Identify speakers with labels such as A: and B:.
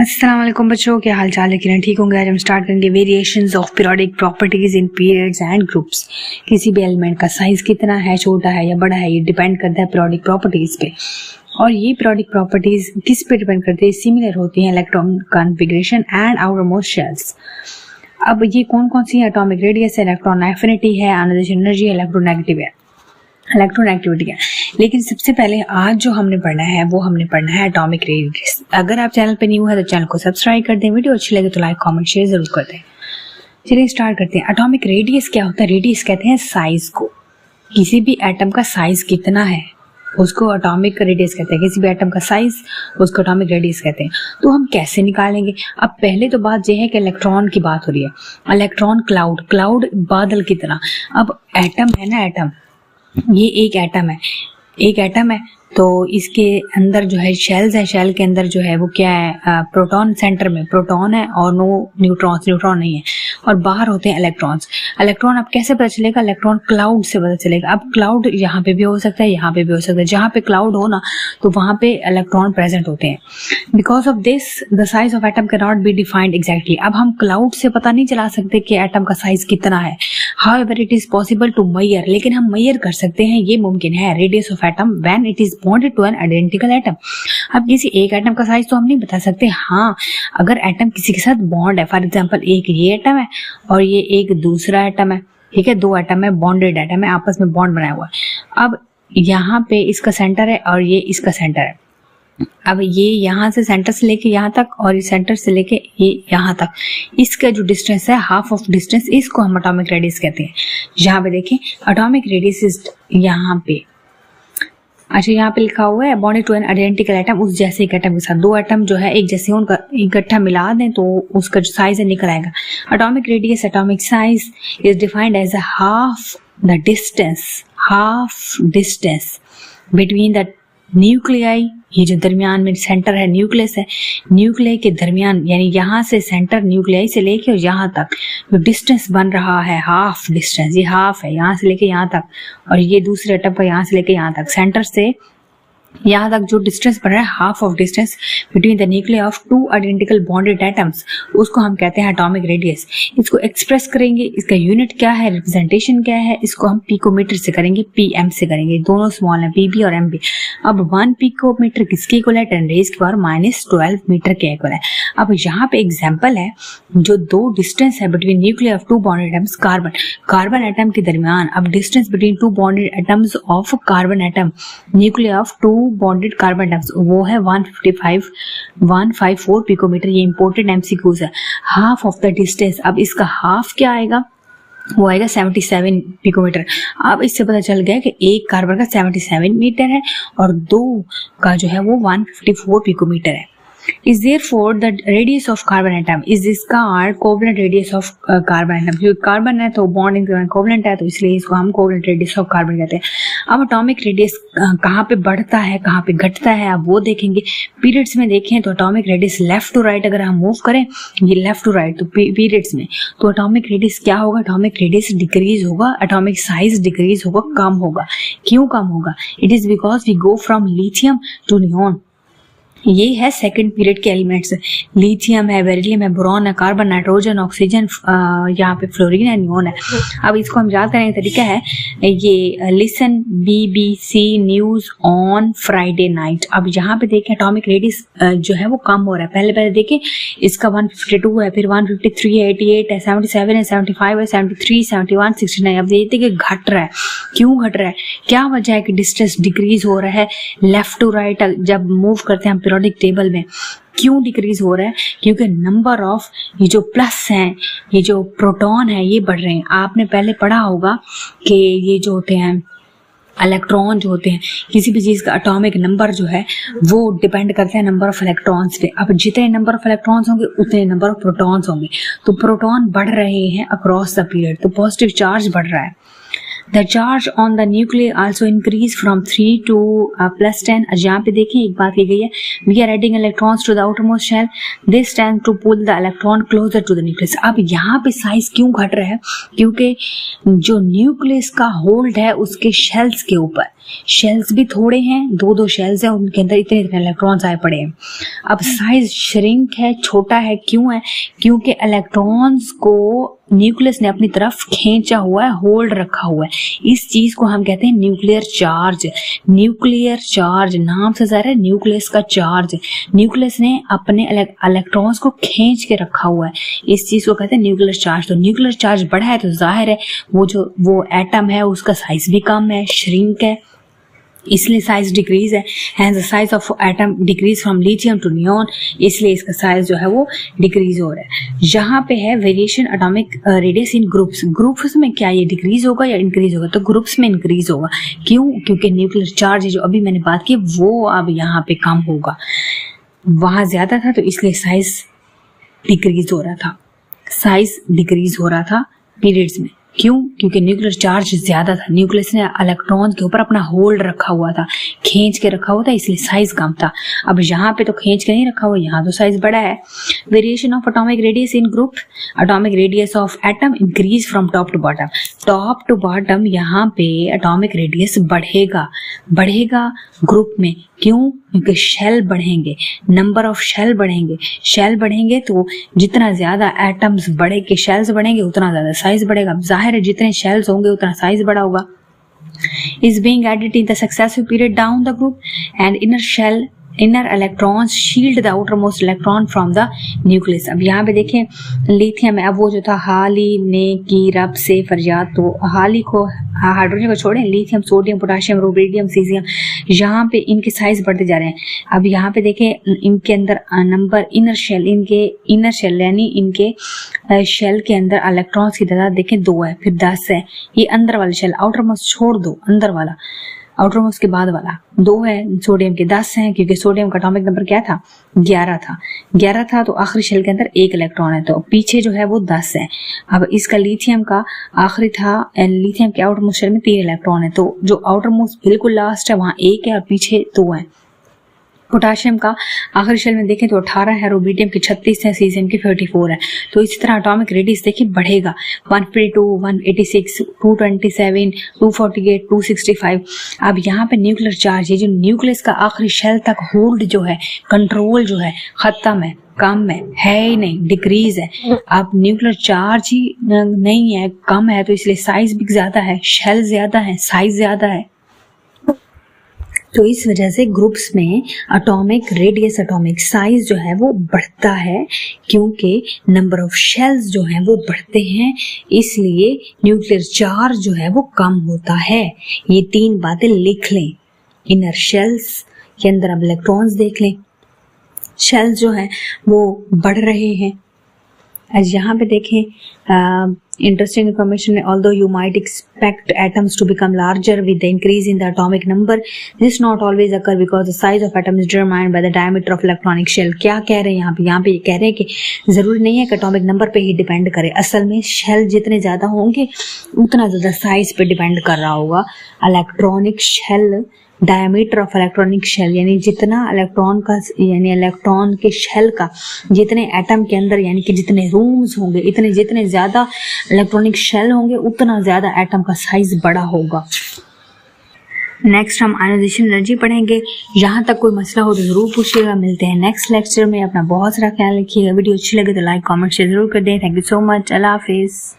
A: अस्सलाम वालेकुम बच्चों, क्या हाल चाल है? किरण ठीक होंगे? आज हम स्टार्ट करेंगे variations of periodic properties in periods and groups. किसी भी एलिमेंट का साइज कितना है, छोटा है या बड़ा है, ये डिपेंड करता है पीरियोडिक प्रॉपर्टीज पे। और ये पीरियोडिक प्रॉपर्टीज किस पे डिपेंड करती है? सिमिलर होती हैं electron configuration and outermost shells. अब ये कौन कौन सी है? एटॉमिक रेडियस है, इलेक्ट्रॉन एफिनिटी है, आयोनाइजेशन एनर्जी है, इलेक्ट्रोनेगेटिव है, इलेक्ट्रोनेगेटिविटी है। लेकिन सबसे पहले आज जो हमने पढ़ना है वो हमने पढ़ना है एटॉमिक रेडियस। अगर आप चैनल पे न्यू है तो चैनल को सब्सक्राइब कर दें, वीडियो अच्छी लगे तो लाइक कमेंट शेयर जरूर कर दें। चलिए स्टार्ट करते हैं। एटॉमिक रेडियस क्या होता है? रेडियस कहते हैं साइज को। किसी भी एटम का साइज कितना है उसको एटॉमिक रेडियस कहते हैं। किसी भी एटम का साइज उसको एटॉमिक रेडियस कहते हैं। तो हम कैसे निकालेंगे? अब पहले तो बात यह है कि इलेक्ट्रॉन की बात हो रही है। इलेक्ट्रॉन क्लाउड बादल कितना। अब एटम है ना, एटम ये एक एटम है तो इसके अंदर जो है शेल्स है, शेल के अंदर जो है वो क्या है? प्रोटॉन, सेंटर में प्रोटॉन है और नो न्यूट्रॉन्स, न्यूट्रॉन नहीं है, और बाहर होते हैं इलेक्ट्रॉन्स। इलेक्ट्रॉन अब कैसे पता चलेगा? इलेक्ट्रॉन क्लाउड से पता चलेगा। अब क्लाउड यहाँ पे भी हो सकता है, यहाँ पे भी हो सकता है। जहाँ पे क्लाउड हो ना तो वहां पे इलेक्ट्रॉन प्रेजेंट होते हैं। Because of this the size of atom can not be defined exactly. अब हम क्लाउड से पता नहीं चला सकते कि एटम का साइज कितना है। However it is possible to measure, लेकिन हम मेजर कर सकते हैं, ये मुमकिन है। Radius of atom when it is bonded to an identical atom. अब किसी एक एटम का साइज तो हम नहीं बता सकते। हाँ, अगर एटम किसी के साथ बॉन्ड है, फॉर एग्जांपल एक ये एटम है और ये एक दूसरा एटम है, ठीक है, दो एटम है, बॉन्डेड एटम है, आपस में बॉन्ड बनाया हुआ है। अब यहाँ पे इसका सेंटर है और ये इसका सेंटर है। अब ये यहाँ से सेंटर से लेके यहाँ तक और इस सेंटर से लेके ये यहाँ तक, इसका जो डिस्टेंस है हाफ ऑफ डिस्टेंस, इसको हम एटॉमिक रेडियस कहते हैं। यहाँ पे देखें एटॉमिक रेडियस इज यहाँ पे, अच्छा यहाँ पे लिखा हुआ है bonded to an identical atom. उस जैसे एक एटम के साथ दो एटम जो है एक जैसे, उनका इकट्ठा मिला दें तो उसका जो साइज है निकल आएगा। Atomic radius, atomic size is defined as half distance between the nuclei, ये जो दरमियान में सेंटर है, न्यूक्लियस है, न्यूक्लियाई के दरमियान, यानी यहाँ से सेंटर न्यूक्लियाई से लेके और यहाँ तक जो डिस्टेंस बन रहा है, हाफ डिस्टेंस, ये हाफ है यहाँ से लेके यहाँ तक, और ये दूसरे एटम का यहाँ से लेके यहाँ तक, सेंटर से यहाँ तक जो डिस्टेंस बन रहा है, half of distance between the nucleus of two identical bonded atoms, उसको हम कहते हैं एटॉमिक रेडियस। इसको एक्सप्रेस करेंगे, इसका यूनिट क्या है, रिप्रेजेंटेशन क्या है, इसको हम पिकोमीटर से करेंगे, पीएम से करेंगे, दोनों स्मॉल है, पीबी और एमबी। अब 1 पिकोमीटर किसके इक्वल है? 10 रेज़ की पावर -12 मीटर के इक्वल है। अब यहाँ पे एग्जाम्पल है, जो दो डिस्टेंस है between nucleus of two bonded atoms, carbon atom के दरमियान, अब distance between two bonded atoms of carbon atom, nucleus of two bonded carbon atoms, वो है 154 पिकोमीटर। ये इंपोर्टेड एमसीक्यूज है। हाफ ऑफ द डिस्टेंस, अब इसका हाफ क्या आएगा? वो आएगा 77 पिकोमीटर। अब इससे पता चल गया कि एक कार्बन का 77 मीटर है और दो का जो है वो 154 पिकोमीटर है। Is therefore the radius of carbon atom is इसका covalent radius of carbon atom। क्योंकि कार्बन है तो बॉन्ड कोवलेंट है, तो इसलिए इसको हम कोवलेंट रेडियस ऑफ कार्बन कहते हैं। अब एटॉमिक रेडियस कहाँ पे बढ़ता है, कहाँ पे घटता है, आप वो देखेंगे। पीरियड्स में देखें तो atomic radius left to right अगर हम मूव करें, ये लेफ्ट टू राइट, तो पीरियड्स में तो एटॉमिक रेडियस क्या होगा? एटॉमिक रेडियस डिक्रीज होगा, एटॉमिक साइज डिक्रीज होगा, कम होगा। क्यों कम होगा? It is because we go from lithium to neon. ये है सेकंड पीरियड के एलिमेंट्स, लिथियम है, बेरिलियम है, बोरॉन है, कार्बन, नाइट्रोजन, ऑक्सीजन, यहाँ पे फ्लोरीन है, नियोन है। अब इसको हम याद करने का तरीका है ये, listen BBC news on Friday night. अब यहाँ पे देखें एटॉमिक रेडियस जो है वो कम हो रहा है। पहले देखें इसका 152 है, फिर 153 है, 88 है, 77 है, 75 है, 73, 71, 69। अब देखते कि घट रहा है। क्यों घट रहा है? क्या वजह है कि डिस्टेंस डिक्रीज हो रहा है लेफ्ट टू राइट जब मूव करते हैं पीरियोडिक टेबल में? क्यों डिक्रीज हो रहा है? क्योंकि नंबर ऑफ ये जो प्लस हैं, ये जो प्रोटॉन है, ये बढ़ रहे हैं। आपने पहले पढ़ा होगा कि ये जो होते हैं इलेक्ट्रॉन जो होते हैं, किसी भी चीज का एटॉमिक नंबर जो है वो डिपेंड करता है नंबर ऑफ इलेक्ट्रॉन्स पे। अब जितने नंबर ऑफ इलेक्ट्रॉन्स होंगे उतने नंबर ऑफ प्रोटॉन्स होंगे, तो प्रोटॉन बढ़ रहे हैं अक्रॉस द पीरियड, तो पॉजिटिव चार्ज बढ़ रहा है। The charge on the nuclei also increase from 3 to +10। यहाँ पे देखें एक बात की गई है, we are adding electrons to the outermost shell, this tends to pull the electron closer to the nucleus। अब यहाँ पे साइज क्यों घट रहा है? क्योंकि जो न्यूक्लियस का होल्ड है उसके शेल्स के ऊपर, शेल्स भी थोड़े हैं, 2 शेल्स हैं, उनके अंदर इतने इतने इलेक्ट्रॉन्स आए पड़े हैं। अब साइज श्रिंक है, छोटा है, क्यों है? क्योंकि इलेक्ट्रॉन्स को न्यूक्लियस ने अपनी तरफ खींचा हुआ है, होल्ड रखा हुआ है। इस चीज को हम कहते हैं न्यूक्लियर चार्ज। न्यूक्लियर चार्ज नाम से ज़ाहिर है न्यूक्लियस का चार्ज। न्यूक्लियस ने अपने इलेक्ट्रॉन्स को खींच के रखा हुआ है, इस चीज को कहते हैं न्यूक्लियर चार्ज। तो न्यूक्लियर चार्ज बड़ा है तो जाहिर है वो एटम है उसका साइज भी कम है, श्रिंक है, इसलिए साइज डिक्रीज है। Hence the size of atom decrease from lithium to neon, इसलिए इसका साइज जो है वो डिक्रीज हो रहा है। यहाँ पे है वेरिएशन एटॉमिक रेडियस इन ग्रुप्स में क्या ये डिक्रीज होगा या इंक्रीज होगा? तो ग्रुप्स में इंक्रीज होगा। क्यों? क्योंकि न्यूक्लियर चार्ज जो अभी मैंने बात की वो अब यहाँ पे कम होगा, वहां ज्यादा था तो इसलिए साइज डिक्रीज हो रहा था। साइज डिक्रीज हो रहा था पीरियड्स में। क्यों? क्योंकि न्यूक्लियर चार्ज ज्यादा था, न्यूक्लियस ने इलेक्ट्रॉन के ऊपर अपना होल्ड रखा हुआ था, खींच के रखा हुआ था, इसलिए साइज कम था। अब यहाँ पे तो खींच के नहीं रखा हुआ, यहाँ तो साइज बड़ा है। Variation of atomic radius in group, atomic radius of atom increase from top to bottom. Top to bottom यहाँ पे एटॉमिक रेडियस बढ़ेगा ग्रुप में। क्यों? क्योंकि शेल बढ़ेंगे, नंबर ऑफ शेल बढ़ेंगे तो जितना ज्यादा एटम्स बढ़ेंगे, शेल्स बढ़ेंगे, उतना ज्यादा साइज बढ़ेगा। जाहिर है जितने शेल्स होंगे उतना साइज बड़ा होगा। is being added in the successive period down the group and inner electrons shield the outermost electron from the nucleus। अब यहाँ पे देखें लिथियम है, अब वो जो था हाली ने की रब से फरियाद, तो हाली को हाइड्रोजन को छोड़ें, lithium, sodium, potassium, rubidium, caesium, यहाँ पे इनके साइज बढ़ते जा रहे हैं। अब यहाँ पे देखें इनके अंदर नंबर इनर शेल यानी इनके शेल के अंदर इलेक्ट्रॉन्स की तादाद देखें 2 है, फिर 10 है। ये अंदर वाला शेल, आउटर मोस्ट छोड़ दो, अंदर वाला, आउटर मोस्ट के बाद वाला 2 है, सोडियम के 10 हैं, क्योंकि सोडियम का एटॉमिक नंबर क्या था? 11 था, तो आखिरी शेल के अंदर 1 इलेक्ट्रॉन है, तो पीछे जो है वो 10 है। अब इसका लिथियम का आखिरी था, लिथियम के आउटर मोस्ट शेल में 3 इलेक्ट्रॉन है, तो जो आउटर मोस्ट बिल्कुल लास्ट है वहां 1 है और पीछे 2 है। पोटाशियम का आखिरी शेल में देखें तो 18 है, रुबिडियम की 36 है, सीजियम की 34 है। तो इसी तरह एटॉमिक रेडियस देखिए बढ़ेगा, 152, 186, 227, 248, 265। अब यहाँ पे न्यूक्लियर चार्ज, ये जो न्यूक्लियस का आखिरी शेल तक होल्ड जो है, कंट्रोल जो है, खत्म है, कम है ही नहीं, डिक्रीज है। अब न्यूक्लियर चार्ज ही नहीं है, कम है, तो इसलिए साइज भी ज्यादा है, शेल ज्यादा है, साइज ज्यादा है। तो इस वजह से ग्रुप्स में एटॉमिक रेडियस, एटॉमिक साइज जो है वो बढ़ता है, क्योंकि नंबर ऑफ शेल्स जो हैं वो बढ़ते हैं, इसलिए न्यूक्लियर चार्ज जो है वो कम होता है। ये 3 बातें लिख लें। इनर शेल्स के अंदर अब इलेक्ट्रॉन्स देख लें, शेल्स जो है वो बढ़ रहे हैं। आज यहाँ पे देखें interesting information, although you might expect atoms to become larger with the increase in the atomic number, this not always occur because the size of atom is determined by the diameter of electronic shell। क्या कह रहे हैं यहाँ पे कह रहे हैं कि जरूरी नहीं है कि एटॉमिक नंबर पे ही डिपेंड करे, असल में शेल जितने ज्यादा होंगे उतना ज्यादा साइज पे डिपेंड कर रहा होगा। Electronic shell, diameter of electronic shell यानी जितना इलेक्ट्रॉन का, यानी इलेक्ट्रॉन के शेल का जितने एटम के अंदर, यानी कि जितने रूम्स होंगे, इतने जितने ज्यादा इलेक्ट्रॉनिक शेल होंगे उतना ज्यादा एटम का साइज बड़ा होगा। नेक्स्ट हम आयोनाइजेशन एनर्जी पढ़ेंगे। यहाँ तक कोई मसला हो तो जरूर पूछिएगा। मिलते हैं नेक्स्ट लेक्चर में। अपना बहुत सारा ख्याल रखिएगा। वीडियो अच्छी लगे तो लाइक कमेंट शेयर जरूर कर दें। Thank you so much. Allah Hafiz.